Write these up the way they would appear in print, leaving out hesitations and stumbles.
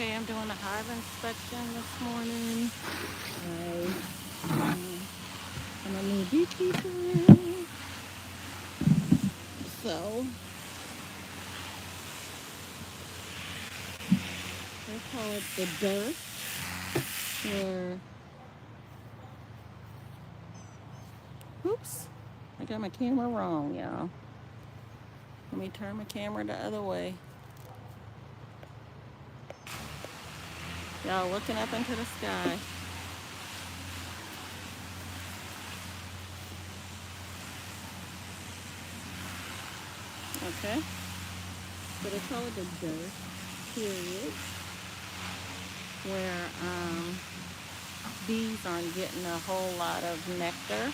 Okay, I'm doing a hive inspection this morning. I'm a new beekeeper, so they call it the dirt, where, oops, I got my camera wrong, y'all. Let me turn my camera the other way. Y'all looking up into the sky. Okay, so they call it the dirt, period, where bees aren't getting a whole lot of nectar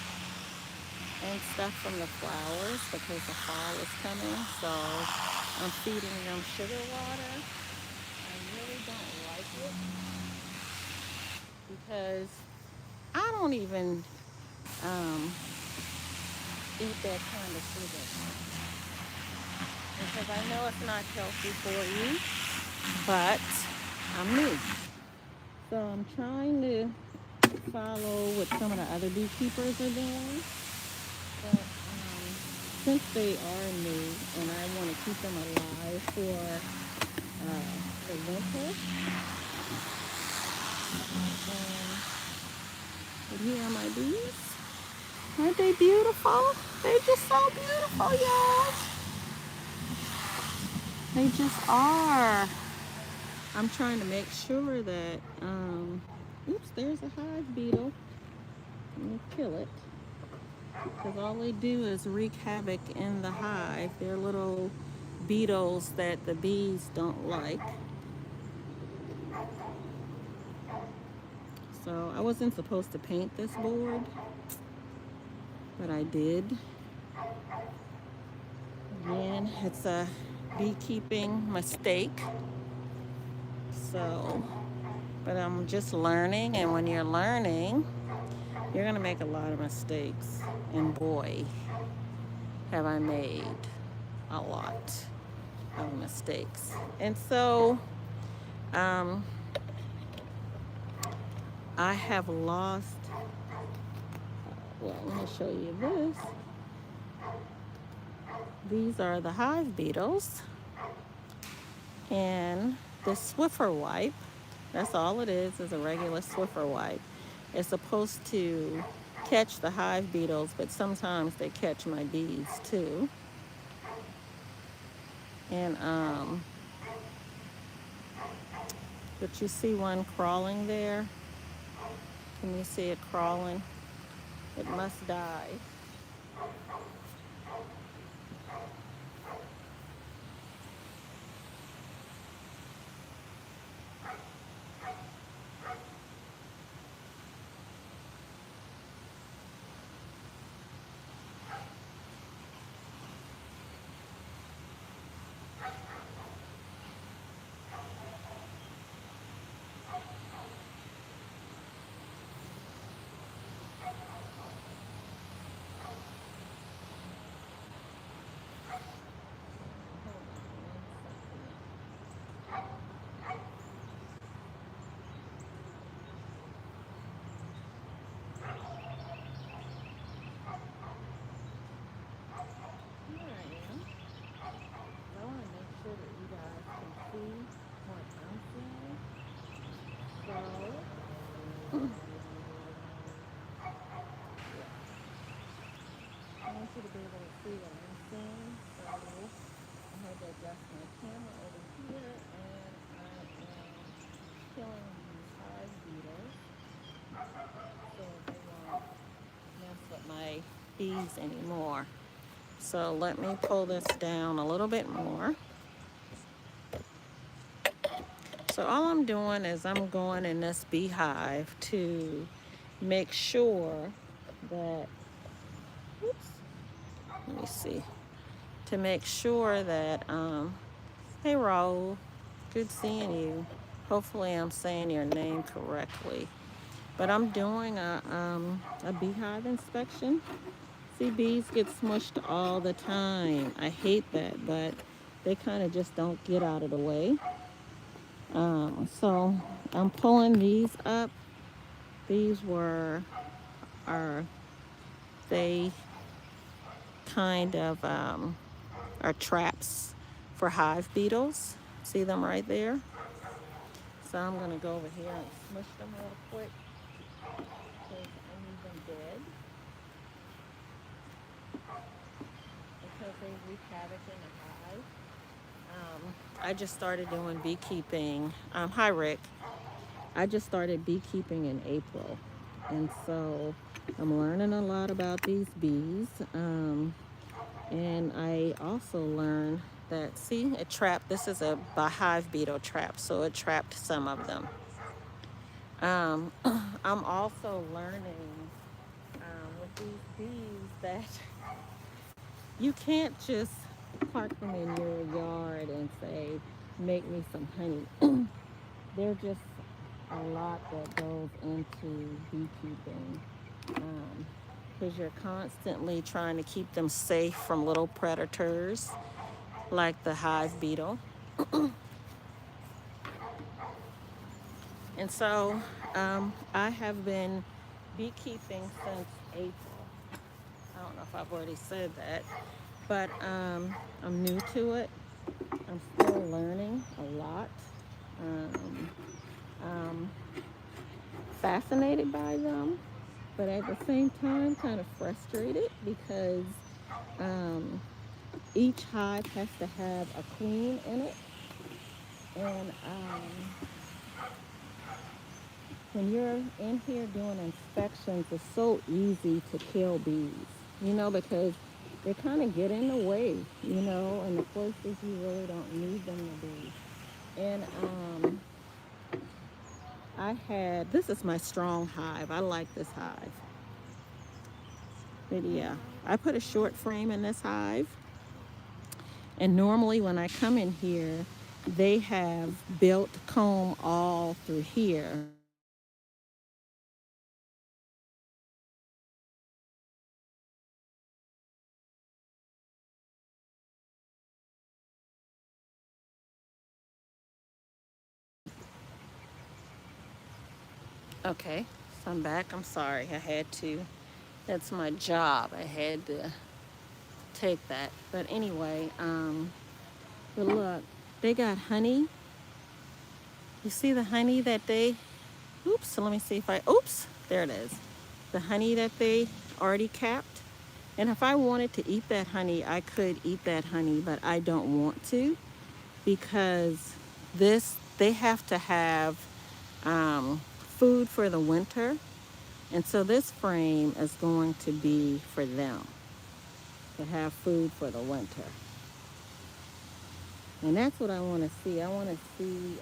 and stuff from the flowers because the fall is coming. So I'm feeding them sugar water. I really don't like it because I don't even eat that kind of sugar because I know it's not healthy for you, but I'm new. So I'm trying to follow what some of the other beekeepers are doing. But since they are new and I want to keep them alive for the winter, and here are my bees. Aren't they beautiful? They're just so beautiful, y'all. They just are. I'm trying to make sure that, oops, there's a hive beetle. Let me kill it. Because all they do is wreak havoc in the hive. They're little beetles that the bees don't like. So I wasn't supposed to paint this board, but I did. Again, it's a beekeeping mistake. So, but I'm just learning, and when you're learning, you're gonna make a lot of mistakes. And boy, have I made a lot of mistakes. And so, I have lost, well, let me show you this. These are the hive beetles. And the Swiffer wipe, that's all it is a regular Swiffer wipe. It's supposed to catch the hive beetles, but sometimes they catch my bees too. And but you see one crawling there? Can you see it crawling? It must die. I want you to be able to see what I'm seeing. So I had to adjust my camera over here, and I am killing these hive beetles so they won't mess with my bees anymore. So let me pull this down a little bit more. So all I'm doing is I'm going in this beehive to make sure that, oops, let me see, to make sure that, hey Raul, good seeing you. Hopefully I'm saying your name correctly. But I'm doing a beehive inspection. See, bees get smushed all the time. I hate that, but they kind of just don't get out of the way. So I'm pulling these up. These are they kind of are traps for hive beetles. See them right there? So I'm gonna go over here and smush them real quick because I need them dead because they wreak havoc in the hive. I just started doing beekeeping. Hi Rick. I just started beekeeping in April, and so I'm learning a lot about these bees. And I also learned that, see, it trapped, this is a hive beetle trap, so it trapped some of them. I'm also learning with these bees that you can't just park them in your yard and say, make me some honey. There's just a lot that goes into beekeeping because you're constantly trying to keep them safe from little predators like the hive beetle. And so I have been beekeeping since April. I don't know if I've already said that, but I'm new to it. I'm still learning a lot. Um, I'm fascinated by them, but at the same time, kind of frustrated because um, each hive has to have a queen in it. And when you're in here doing inspections, it's so easy to kill bees, because they kind of get in the way, in the places you really don't need them to be. And this is my strong hive. I like this hive. But yeah, I put a short frame in this hive. And normally when I come in here, they have built comb all through here. Okay, so I'm back. I'm sorry. That's my job. I had to take that. But anyway, but look, they got honey. You see the honey that let me see if there it is. The honey that they already capped. And if I wanted to eat that honey, I could eat that honey, but I don't want to because they have to have food for the winter. And so this frame is going to be for them to have food for the winter. And that's what I want to see. I want to see,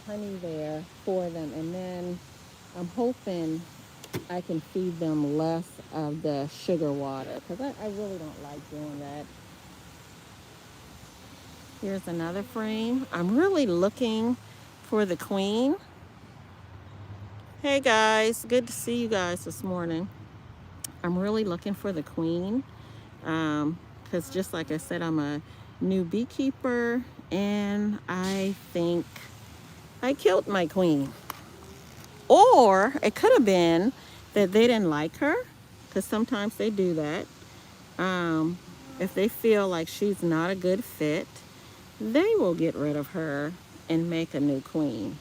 honey there for them. And then I'm hoping I can feed them less of the sugar water because I really don't like doing that. Here's another frame. I'm really looking for the queen. Hey guys, good to see you guys this morning. I'm really looking for the queen because just like I said, I'm a new beekeeper and I think I killed my queen. Or it could have been that they didn't like her because sometimes they do that. If they feel like she's not a good fit, they will get rid of her and make a new queen.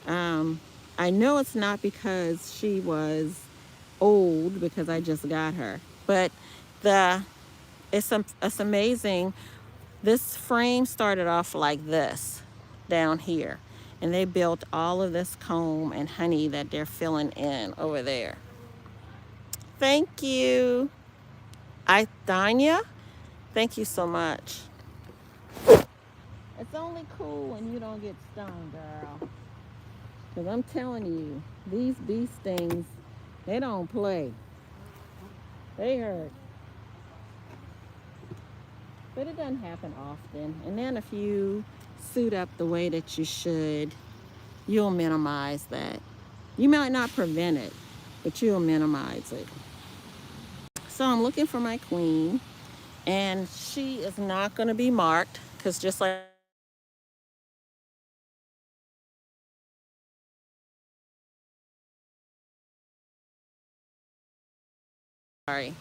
I know it's not because she was old because I just got her, but it's amazing. This frame started off like this down here, and they built all of this comb and honey that they're filling in over there. Thank you. Danya, thank you so much. It's only cool when you don't get stung, girl. Because I'm telling you, these bee stings, they don't play. They hurt. But it doesn't happen often. And then if you suit up the way that you should, you'll minimize that. You might not prevent it, but you'll minimize it. So I'm looking for my queen, and she is not going to be marked because just like sorry,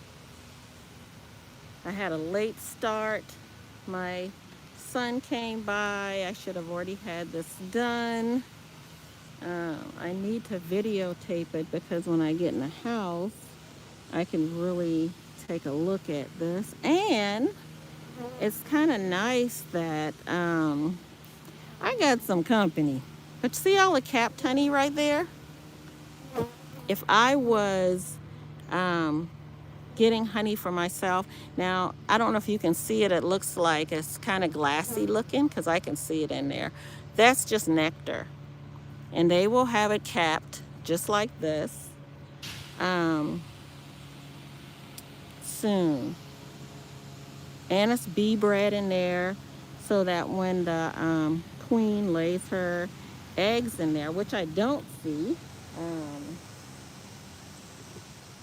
I had a late start. My son came by. I should have already had this done. I need to videotape it because when I get in the house, I can really take a look at this. And it's kind of nice that I got some company. But see all the capped honey right there? If I was um, getting honey for myself, now I don't know if you can see it. It looks like it's kind of glassy looking because I can see it in there. That's just nectar. And they will have it capped just like this soon. And it's bee bread in there so that when the queen lays her eggs in there, which I don't see, um,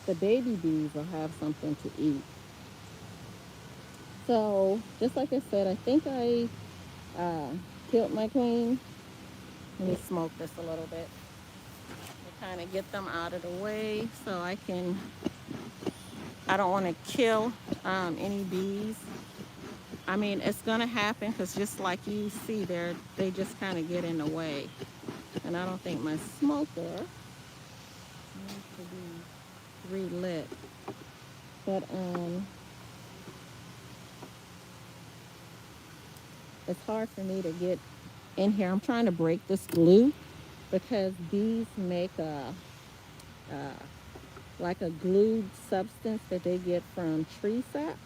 the baby bees will have something to eat. So just like I said, I think I killed my queen. Let me smoke this a little bit to kind of get them out of the way so I don't want to kill any bees. I mean, it's going to happen because just like you see there, they just kind of get in the way. And I don't think my smoker needs to be relit. But it's hard for me to get in here. I'm trying to break this glue because bees make like a glued substance that they get from tree sap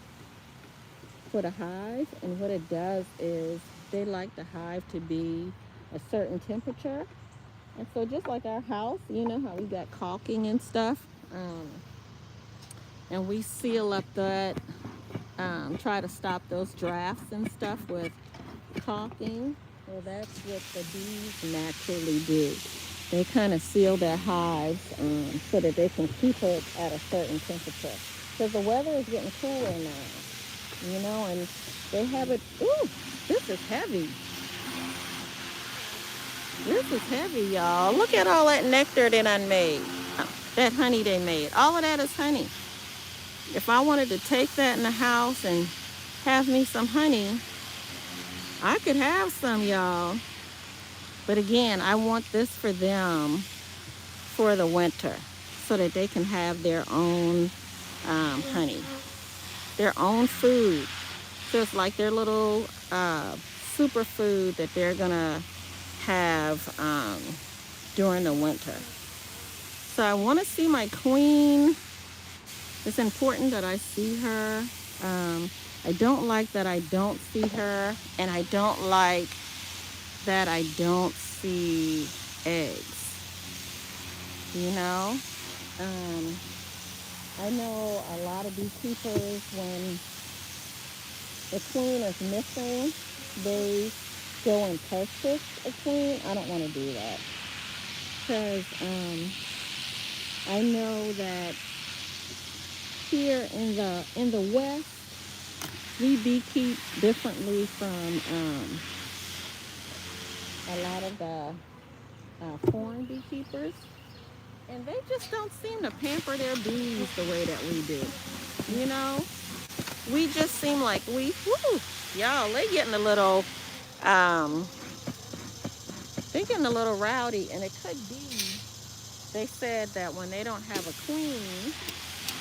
for the hive. And what it does is they like the hive to be a certain temperature. And so just like our house, you know how we got caulking and stuff, and we seal up that, try to stop those drafts and stuff with caulking. Well, that's what the bees naturally do. They kind of seal their hives so that they can keep it at a certain temperature. Because the weather is getting cooler now, you know, and they have it. Ooh, this is heavy. This is heavy, y'all. Look at all that nectar they done made. That honey they made. All of that is honey. If I wanted to take that in the house and have me some honey, I could have some, y'all. But again, I want this for them for the winter so that they can have their own honey, their own food. So it's like their little superfood that they're going to have during the winter. So I want to see my queen. It's important that I see her. I don't like that I don't see her, and I don't like that I don't see eggs. You know, I know a lot of beekeepers, when the queen is missing, they go and purchase a queen. I don't want to do that because I know that here in the West, we beekeep differently from a lot of the foreign beekeepers, and they just don't seem to pamper their bees the way that we do. You know, we just seem like y'all, um, they getting a little rowdy, and it could be. They said that when they don't have a queen,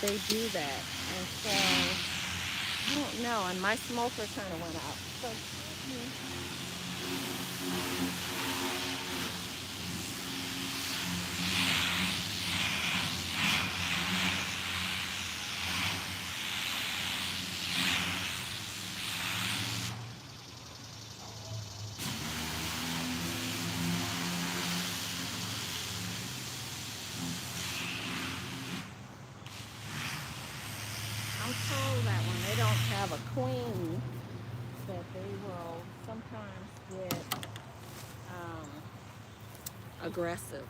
they do that, and so I don't know. And my smoker kind of went out. So I'm told that when they don't have a queen, that they will sometimes get aggressive.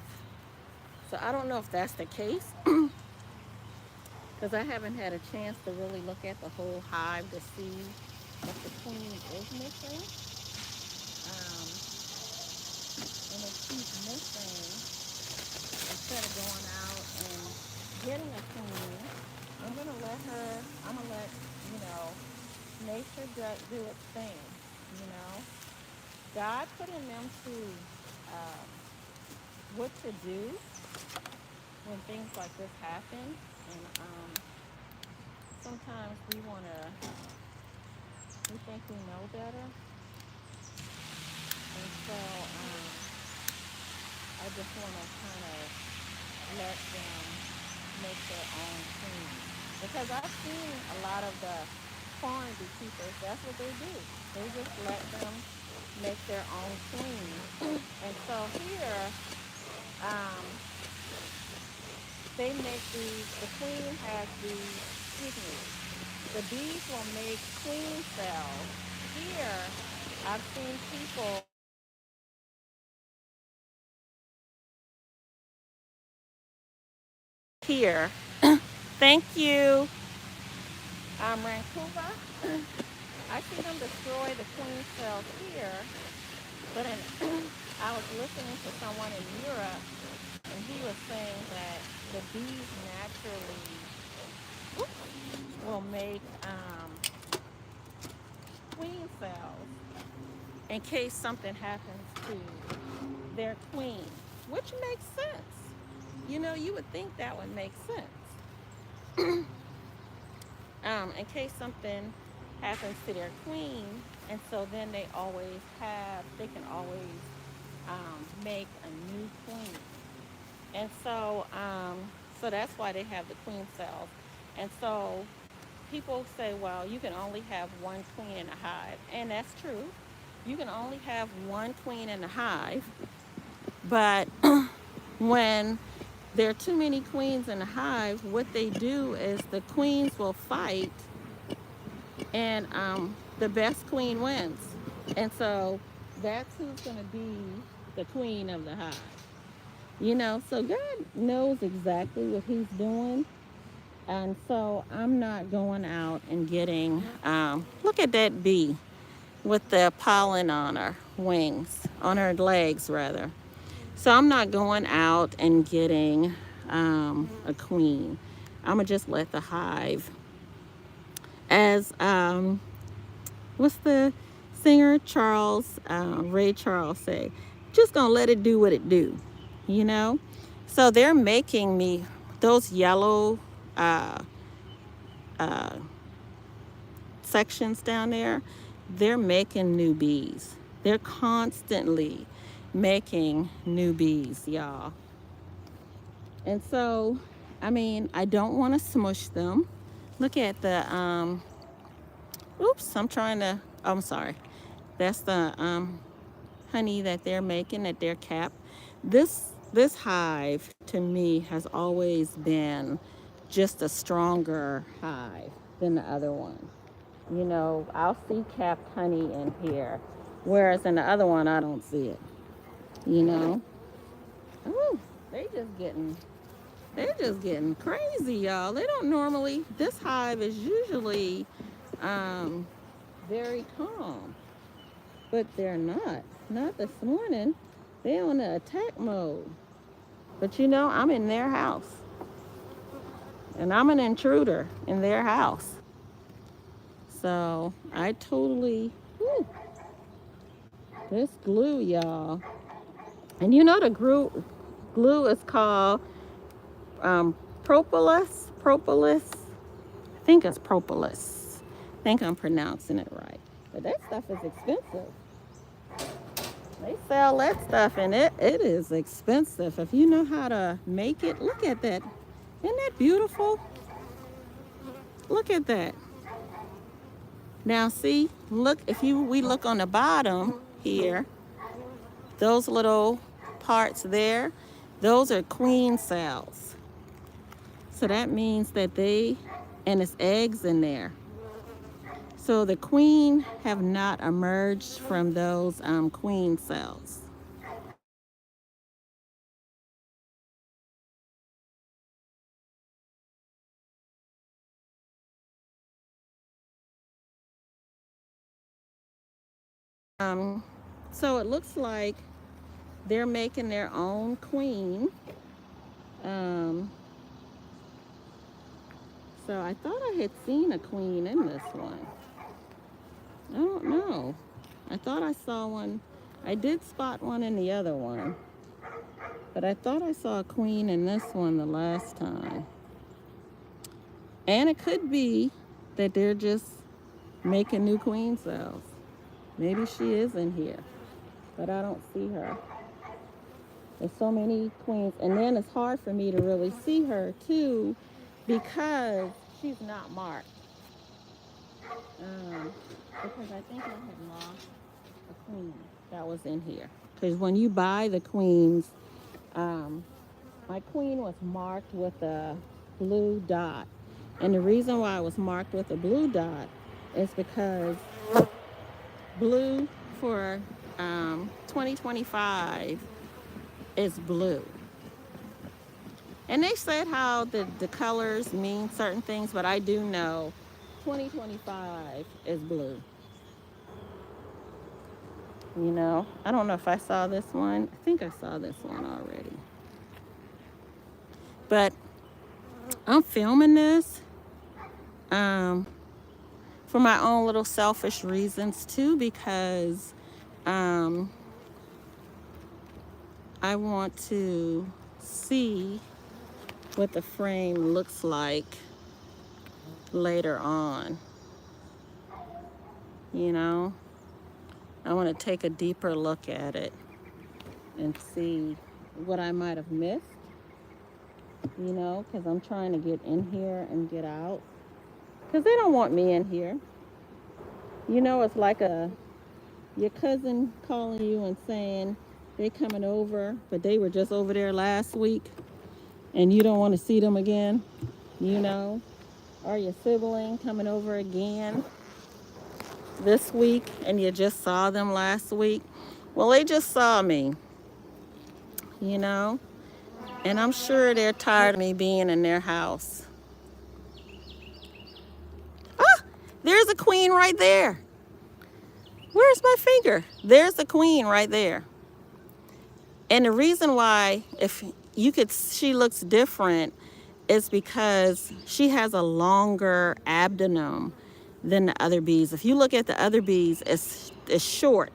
So I don't know if that's the case because I haven't had a chance to really look at the whole hive to see. but the queen is missing. Um, and if she's missing, instead of going out and getting a queen, I'm gonna let, you know, nature do its thing, you know. God put in them to um, what to do when things like this happen. And sometimes we think we know better. And so I just want to kind of let them make their own queen. Because I've seen a lot of the foreign beekeepers, that's what they do. They just let them make their own queen. And so here, um, they make the queen has excuse me, the bees will make queen cells. Here, I've seen people here. Thank you, Rancuba. I see them destroy the queen cells here, but I was listening to someone in Europe, and he was saying that the bees naturally will make queen cells in case something happens to their queen, which makes sense. You know, you would think that would make sense. In case something happens to their queen, and so then they can always make a new queen. And so that's why they have the queen cells. And so people say, well, you can only have one queen in a hive. And that's true. You can only have one queen in a hive. But when there are too many queens in a hive, what they do is the queens will fight, and the best queen wins. And so that's who's going to be the queen of the hive. You know, so God knows exactly what he's doing. And so I'm not going out and getting, look at that bee with the pollen on her wings, on her legs rather. So I'm not going out and getting a queen. I'm going to just let the hive, as, what's the singer Ray Charles say, just going to let it do what it do, you know? So they're making me those yellow uh, uh, sections down there, they're making new bees. They're constantly making new bees, y'all. And so, I mean, I don't want to smush them. Look at the, oops, I'm sorry. That's the honey that they're making at their cap. This hive to me has always been just a stronger hive than the other one. You know, I'll see capped honey in here, whereas in the other one I don't see it. You know, oh, they just getting they're just getting crazy, y'all. They don't normally. This hive is usually um, very calm, but they're not. Not this morning. They're on the attack mode. But you know, I'm in their house, and I'm an intruder in their house. So I totally, whew, this glue, y'all. And you know the glue is called propolis. Propolis. I think it's propolis. I think I'm pronouncing it right. But that stuff is expensive. They sell that stuff, and it is expensive. If you know how to make it, look at that. Isn't that beautiful? Look at that. Now see, look, we look on the bottom here, those little parts there, those are queen cells. So that means that and it's eggs in there. So the queen have not emerged from those queen cells. So it looks like they're making their own queen. Um, so I thought I had seen a queen in this one. I don't know. I thought I saw one. I did spot one in the other one, but I thought I saw a queen in this one the last time. And it could be that they're just making new queen cells. Maybe she is in here, but I don't see her. There's so many queens, and then it's hard for me to really see her too because she's not marked. Because I think I had lost a queen that was in here. Because when you buy the queens, my queen was marked with a blue dot. And the reason why I was marked with a blue dot is because blue for 2025 is blue. And they said how the colors mean certain things, but I do know 2025 is blue. You know, I don't know if I saw this one. I think I saw this one already. But I'm filming this for my own little selfish reasons too, because I want to see what the frame looks like later on. You know, I want to take a deeper look at it and see what I might have missed, you know, because I'm trying to get in here and get out. Because they don't want me in here. You know, it's like your cousin calling you and saying they coming over, but they were just over there last week and you don't want to see them again, you know, or your sibling coming over again this week and you just saw them last week. Well, they just saw me, you know, and I'm sure they're tired of me being in their house. Ah, there's a queen right there. Where's my finger? There's the queen right there. And the reason why, if you could, she looks different is because she has a longer abdomen than the other bees. If you look at the other bees, it's short.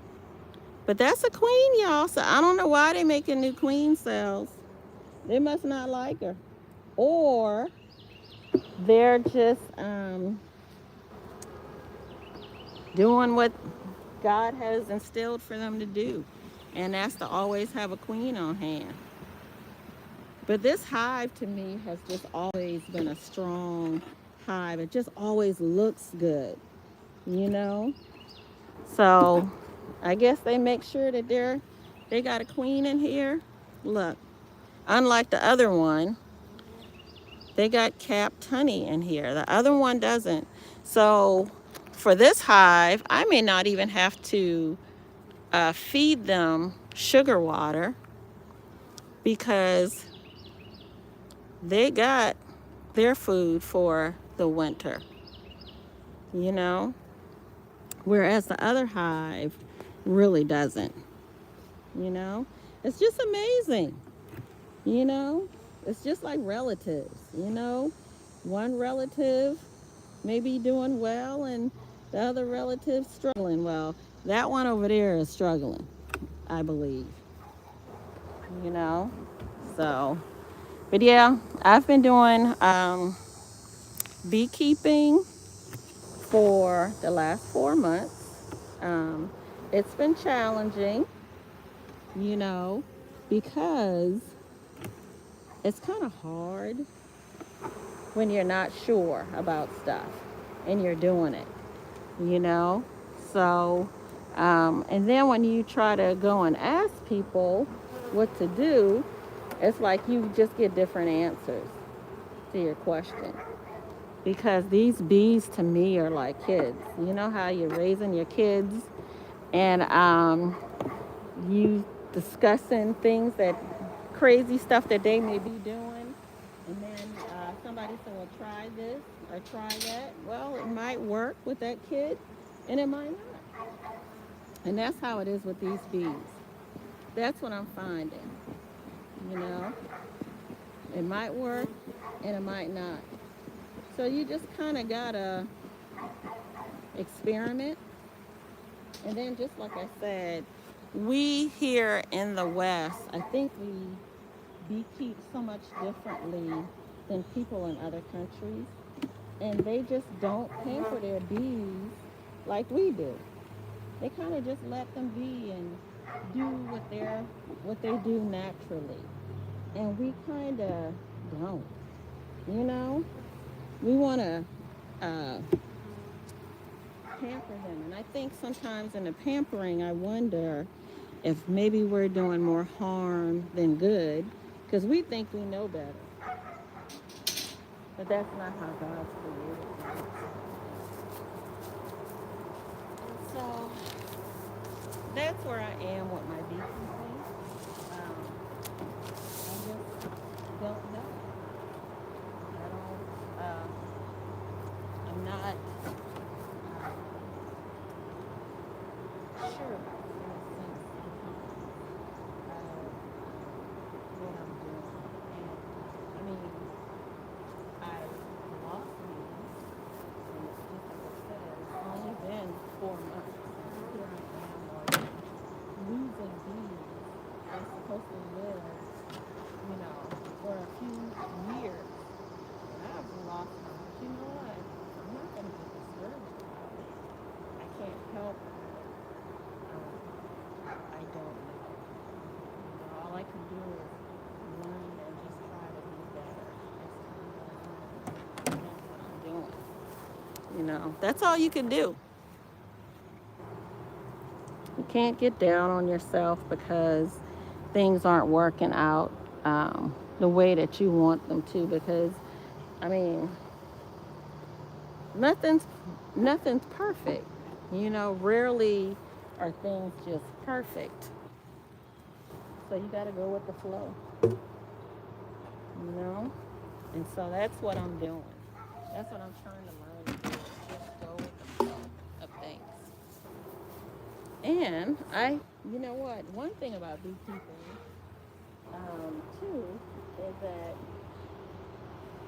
But that's a queen, y'all. So I don't know why they're making new queen cells. They must not like her. Or they're just doing what God has instilled for them to do. And that's to always have a queen on hand. But this hive to me has just always been a strong hive. It just always looks good, you know? So I guess they make sure that they got a queen in here. Look, unlike the other one, they got capped honey in here. The other one doesn't. So for this hive, I may not even have to feed them sugar water because they got their food for the winter, you know? Whereas the other hive really doesn't, you know? It's just amazing, you know? It's just like relatives, you know? One relative may be doing well and the other relative struggling. Well, that one over there is struggling, I believe, you know? So, but yeah, I've been doing beekeeping for the last 4 months. Um, it's been challenging, you know, because it's kind of hard when you're not sure about stuff and you're doing it, you know. So, and then when you try to go and ask people what to do, it's like you just get different answers to your question. Because these bees to me are like kids. You know how you're raising your kids and you discussing things that crazy stuff that they may be doing, and then somebody said, well, try this or try that. Well, it might work with that kid and it might not. And that's how it is with these bees. That's what I'm finding. You know, it might work and it might not. So you just kind of gotta experiment. And then, just like I said, we here in the West, I think we beekeep so much differently than people in other countries. And they just don't pamper their bees like we do. They kind of just let them be and do what they do naturally. And we kind of don't, you know? We want to uh, pamper them. And I think sometimes in the pampering, I wonder if maybe we're doing more harm than good because we think we know better. But that's not how God's created us. So that's where I am with my beekeeping. I just don't know. I don't, I'm not sure in a sense what I'm doing. And I mean, I lost bees, and it's just like I said, it's only been 4 months. Here I am, like, losing bees that's supposed to live, you know, for a few years. And I've lost them. But you know what? I'm not going to get discouraged about it. I can't help it. I don't know. You know, all I can do is learn and just try to be better as time goes on. That's what I'm doing. You know, that's all you can do. You can't get down on yourself because things aren't working out the way that you want them to. Because I mean, nothing's nothing's perfect. You know, rarely are things just perfect. So you got to go with the flow. You know, and so that's what I'm doing. That's what I'm trying to learn to do. Just go with the flow of things. And you know what? One thing about beekeeping, too, is that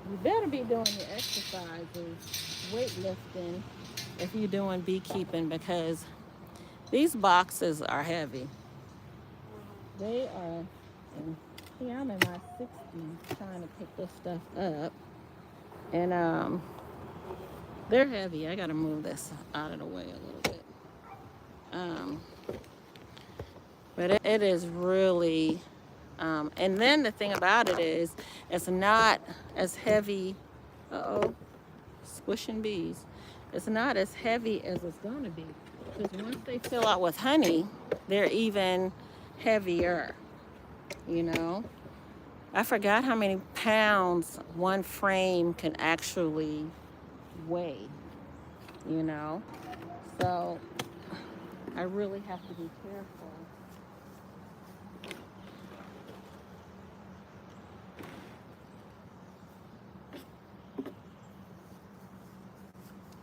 you better be doing your exercises, weightlifting, if you're doing beekeeping, because these boxes are heavy. They are, and see, I'm in my 60s trying to pick this stuff up, and they're heavy. I gotta move this out of the way a little bit. Um, but it is really, and then the thing about it is, it's not as heavy. Uh-oh, squishing bees. It's not as heavy as it's going to be. Because once they fill out with honey, they're even heavier, you know. I forgot how many pounds one frame can actually weigh, you know. So I really have to be careful.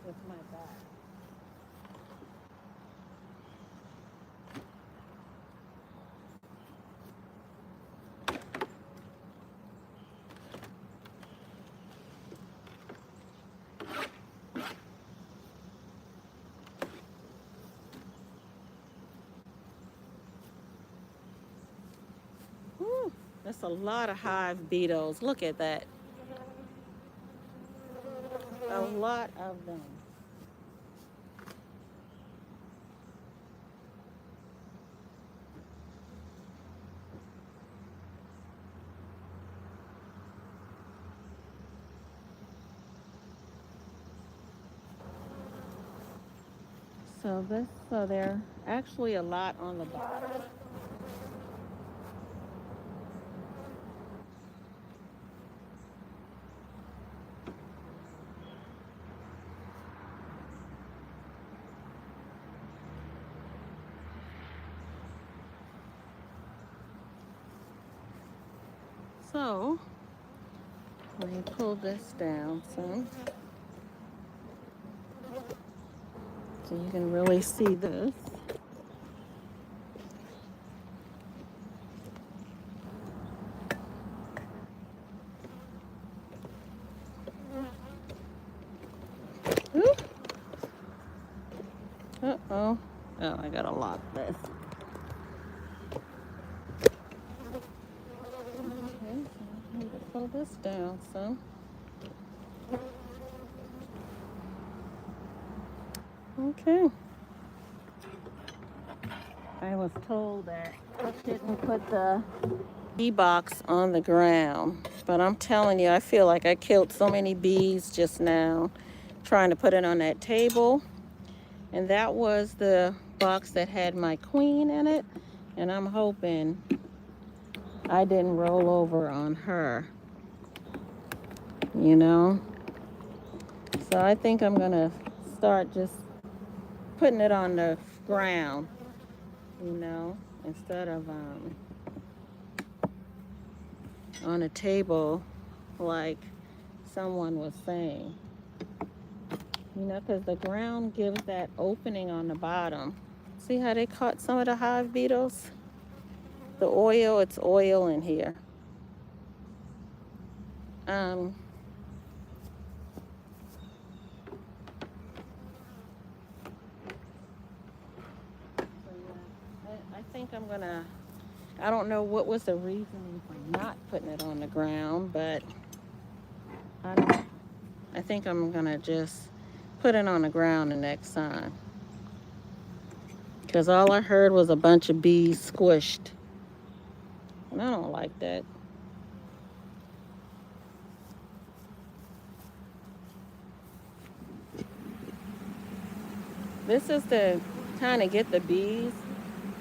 With my back. Whew, that's a lot of hive beetles. Look at that. A lot of them. So there actually a lot on the bottom. So let me pull this down some so you can really see this. Oh, oh, I gotta lock this. Okay, so I need to pull this down some. Okay. I was told that I shouldn't put the bee box on the ground, but I'm telling you, I feel like I killed so many bees just now trying to put it on that table. And that was the box that had my queen in it, and I'm hoping I didn't roll over on her, you know. So I think I'm gonna start just putting it on the ground, you know, instead of on a table like someone was saying, you know, because the ground gives that opening on the bottom. See how they caught some of the hive beetles? The oil, it's oil in here. Um, so yeah, I think I'm gonna, I don't know what was the reasoning for not putting it on the ground, but I think I'm gonna just put it on the ground the next time. Because all I heard was a bunch of bees squished. And I don't like that. This is to kind of get the bees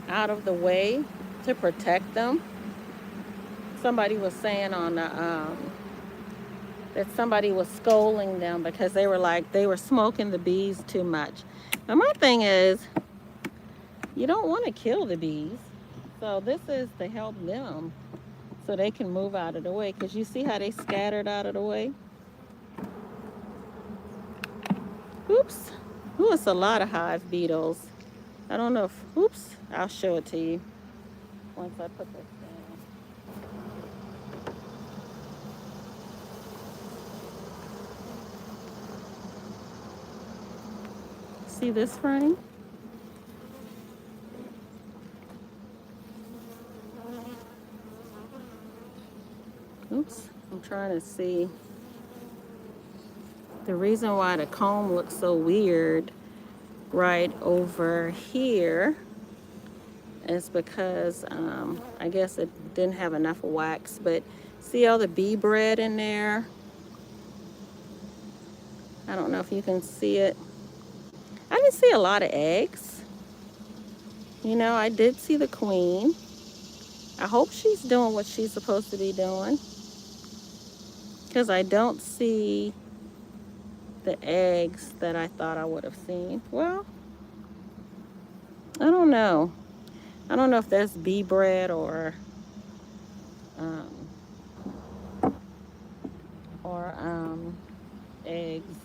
out of the way to protect them. Somebody was saying on the that somebody was scolding them because they were like they were smoking the bees too much. Now my thing is, you don't want to kill the bees, so this is to help them so they can move out of the way. Because you see how they scattered out of the way. Oops. Ooh, it's a lot of hive beetles. I don't know if, oops, I'll show it to you once I put this down. See this frame? Oops, I'm trying to see. The reason why the comb looks so weird right over here is because I guess it didn't have enough wax, but see all the bee bread in there? I don't know if you can see it. I didn't see a lot of eggs. You know, I did see the queen. I hope she's doing what she's supposed to be doing, because I don't see the eggs that I thought I would have seen. Well, I don't know. I don't know if that's bee bread um, or eggs.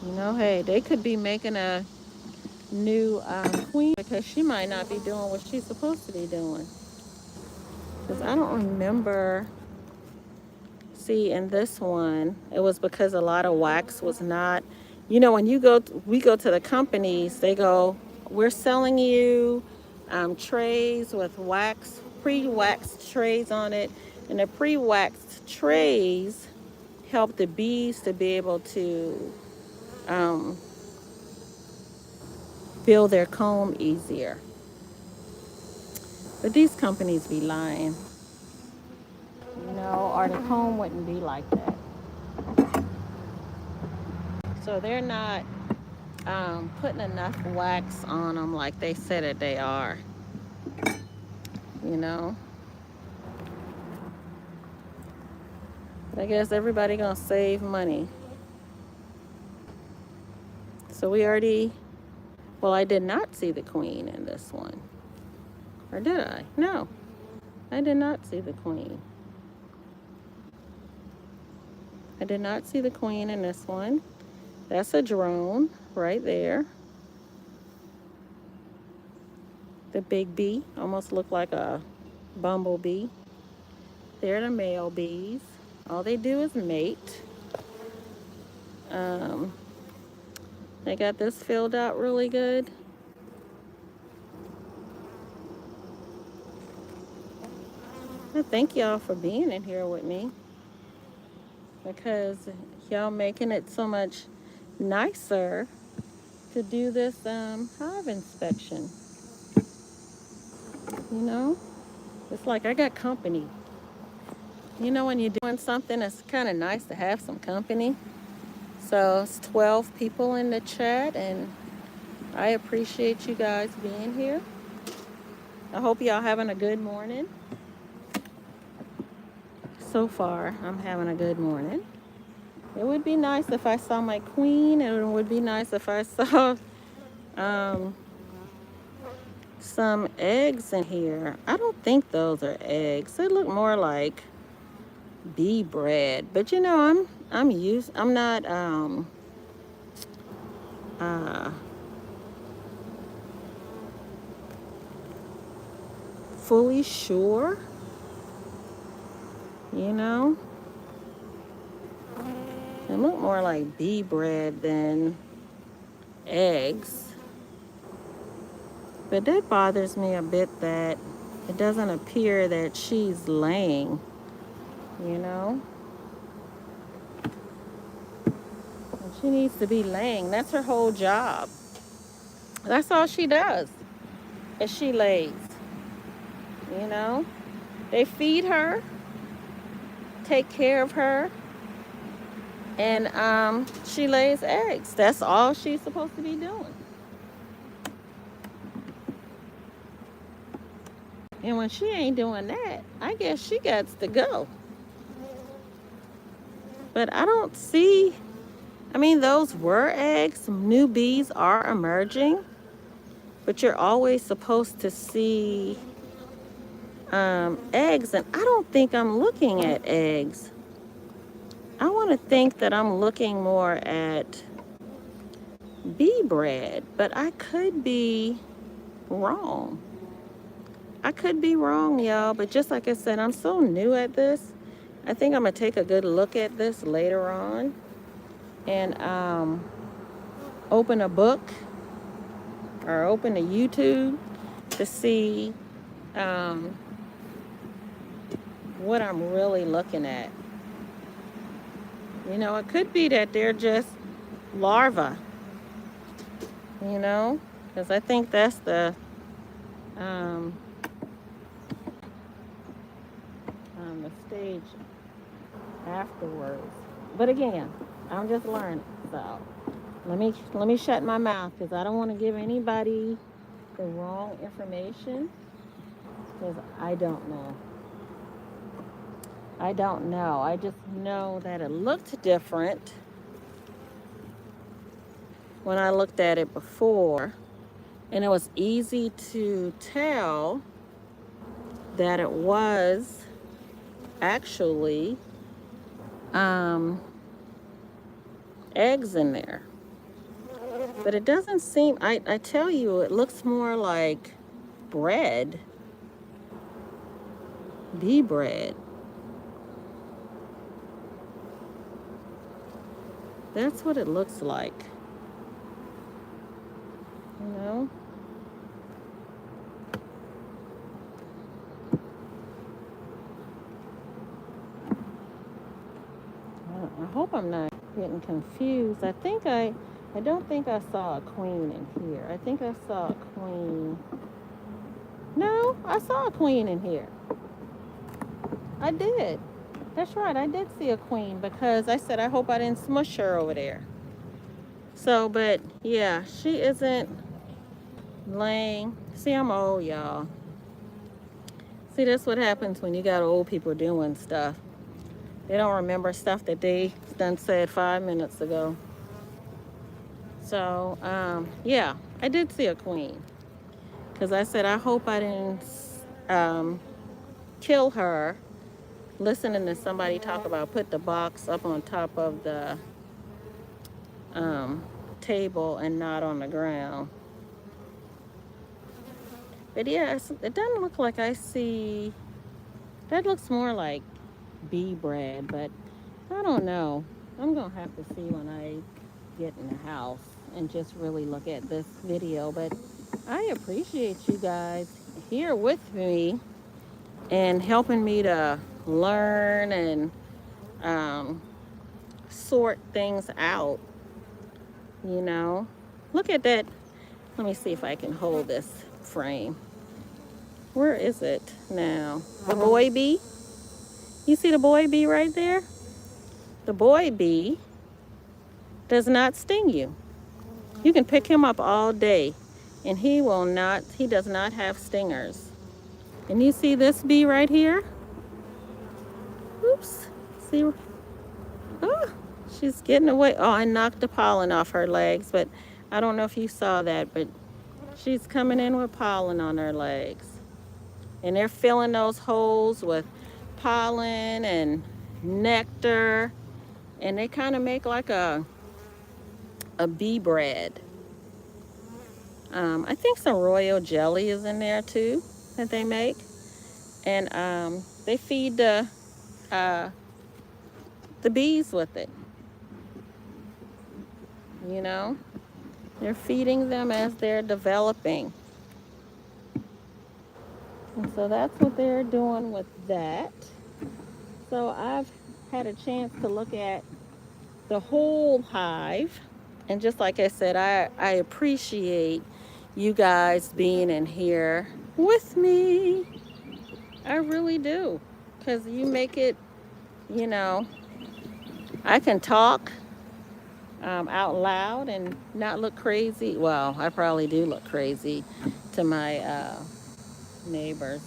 You know, hey, they could be making a new queen because she might not be doing what she's supposed to be doing. Because I don't remember. See, in this one, it was because a lot of wax was not, you know, when we go to the companies, they go, we're selling you trays with wax, pre-waxed trays on it. And the pre-waxed trays help the bees to be able to um, build their comb easier. But these companies be lying, you know, or the comb wouldn't be like that. So they're not putting enough wax on them like they said that they are, you know. But I guess everybody gonna save money. So we already, well, I did not see the queen in this one. Or did I? No, I did not see the queen. I did not see the queen in this one. That's a drone right there. The big bee, almost looked like a bumblebee. They're the male bees. All they do is mate. Um, I got this filled out really good. I thank y'all for being in here with me, because y'all making it so much nicer to do this hive inspection. You know, it's like I got company. You know, when you're doing something, it's kind of nice to have some company. So it's 12 people in the chat, and I appreciate you guys being here. I hope y'all having a good morning. So far, I'm having a good morning. It would be nice if I saw my queen, and it would be nice if I saw some eggs in here. I don't think those are eggs. They look more like bee bread. But you know, I'm not uh fully sure, you know. They look more like bee bread than eggs. But that bothers me a bit that it doesn't appear that she's laying, you know. And she needs to be laying. That's her whole job. That's all she does, is she lays, you know. They feed her, take care of her, and she lays eggs. That's all she's supposed to be doing. And when she ain't doing that, I guess she got to go. But I don't see, I mean, those were eggs. New bees are emerging, but you're always supposed to see eggs, and I don't think I'm looking at eggs. I want to think that I'm looking more at bee bread, but I could be wrong. I could be wrong, y'all, but just like I said, I'm so new at this. I think I'm going to take a good look at this later on and open a book or open a YouTube to see what I'm really looking at. You know, it could be that they're just larvae, you know, because I think that's the stage afterwards. But again, I'm just learning, so let me shut my mouth, because I don't want to give anybody the wrong information, because I don't know. I don't know. I just know that it looked different when I looked at it before, and it was easy to tell that it was actually eggs in there. But it doesn't seem, I tell you, it looks more like bread, bee bread. That's what it looks like, you know? I hope I'm not getting confused. I don't think I saw a queen in here. I think I saw a queen. No, I saw a queen in here. I did. That's right, I did see a queen, because I said I hope I didn't smush her over there. So, but yeah, she isn't laying. See, I'm old, y'all. See, that's what happens when you got old people doing stuff. They don't remember stuff that they done said 5 minutes ago. So, yeah, I did see a queen, because I said I hope I didn't kill her listening to somebody talk about put the box up on top of the table and not on the ground. But yeah, it doesn't look like I see, that looks more like bee bread, but I don't know. I'm gonna have to see when I get in the house and just really look at this video. But I appreciate you guys here with me and helping me to learn and um, sort things out, you know. Look at that. Let me see if I can hold this frame. Where is it now? The boy bee. You see the boy bee right there? The boy bee does not sting you. You can pick him up all day and he does not have stingers. And you see this bee right here? Oops. See? Oh, she's getting away. Oh, I knocked the pollen off her legs, but I don't know if you saw that, but she's coming in with pollen on her legs. And they're filling those holes with pollen and nectar. And they kind of make like a bee bread. I think some royal jelly is in there too that they make. And they feed the bees with it, you know. They're feeding them as they're developing. And so that's what they're doing with that. So I've had a chance to look at the whole hive. And just like I said, I appreciate you guys being in here with me. I really do. Because you make it, you know, I can talk out loud and not look crazy. Well, I probably do look crazy to my neighbors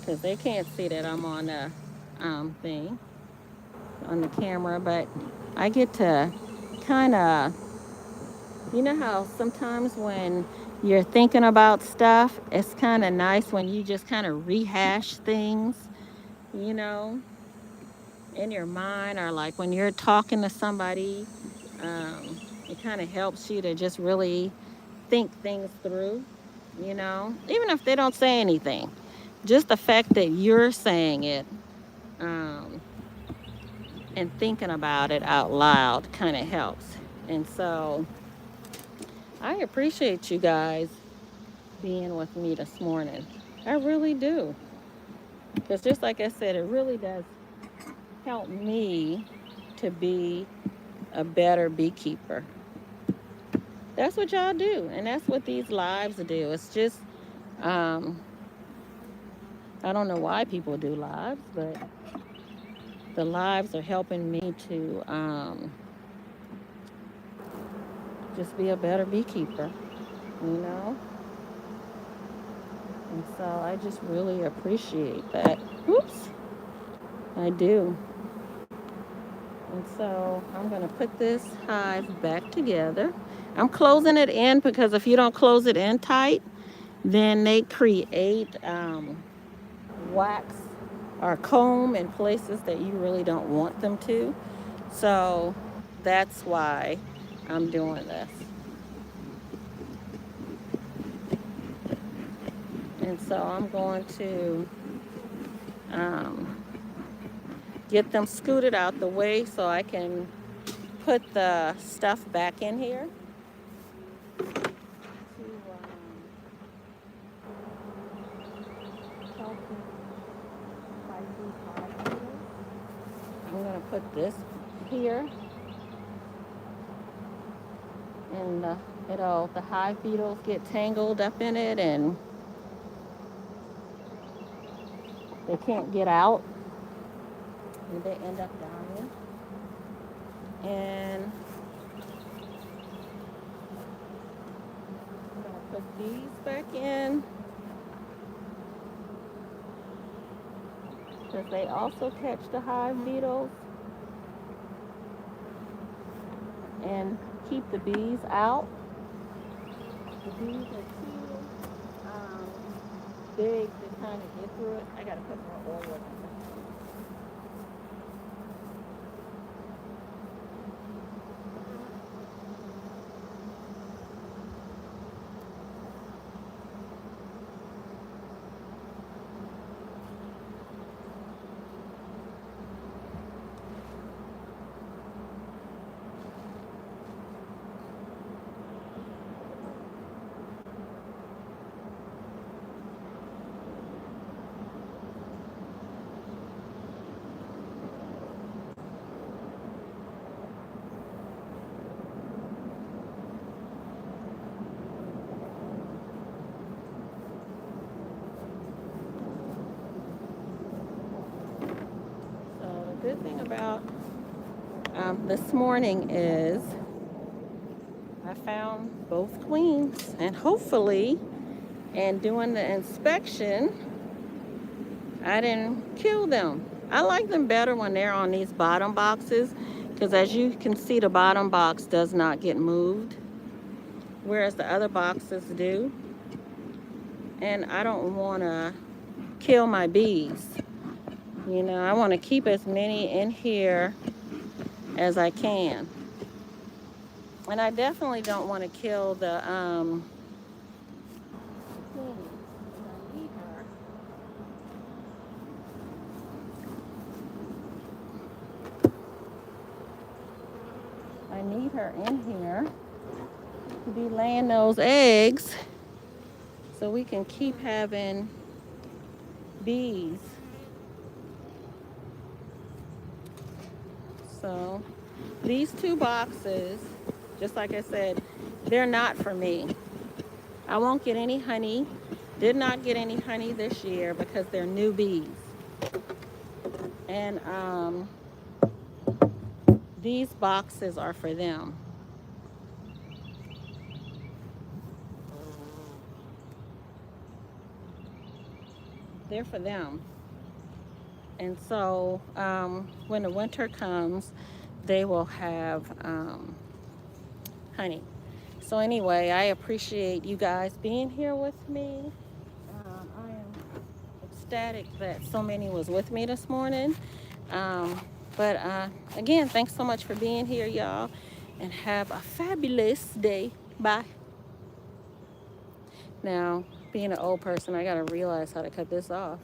because they can't see that I'm on a thing on the camera, but I get to kind of, you know how sometimes when you're thinking about stuff, it's kind of nice when you just kind of rehash things, you know, in your mind, or like when you're talking to somebody, it kind of helps you to just really think things through, you know, even if they don't say anything. Just the fact that you're saying it um, and thinking about it out loud kind of helps. And so I appreciate you guys being with me this morning. I really do. Because just like I said, it really does help me to be a better beekeeper. That's what y'all do. And that's what these lives do. It's just, I don't know why people do lives, but the lives are helping me to just be a better beekeeper, you know? And so I just really appreciate that. Oops, I do. And so I'm going to put this hive back together. I'm closing it in because if you don't close it in tight, then they create wax or comb in places that you really don't want them to. So that's why I'm doing this. And so I'm going to get them scooted out the way so I can put the stuff back in here. I'm going to put this here, and the hive beetles get tangled up in it and they can't get out and they end up dying. And I'm going to put these back in because they also catch the hive beetles and keep the bees out. The bees are too big to kind of get through it. I got to put more oil in it. thing about this morning is I found both queens, and hopefully, and doing the inspection, I didn't kill them. I like them better when they're on these bottom boxes, because as you can see, the bottom box does not get moved, whereas the other boxes do. And I don't want to kill my bees. You know, I want to keep as many in here as I can. And I definitely don't want to kill the I need her in here to be laying those eggs so we can keep having bees. So these two boxes, just like I said, they're not for me. I won't get any honey. Did not get any honey this year because they're new bees. And these boxes are for them. They're for them. And so when the winter comes, they will have honey. So anyway, I appreciate you guys being here with me. I am ecstatic that so many was with me this morning. But again, thanks so much for being here, y'all. And have a fabulous day. Bye. Now, being an old person, I gotta realize how to cut this off.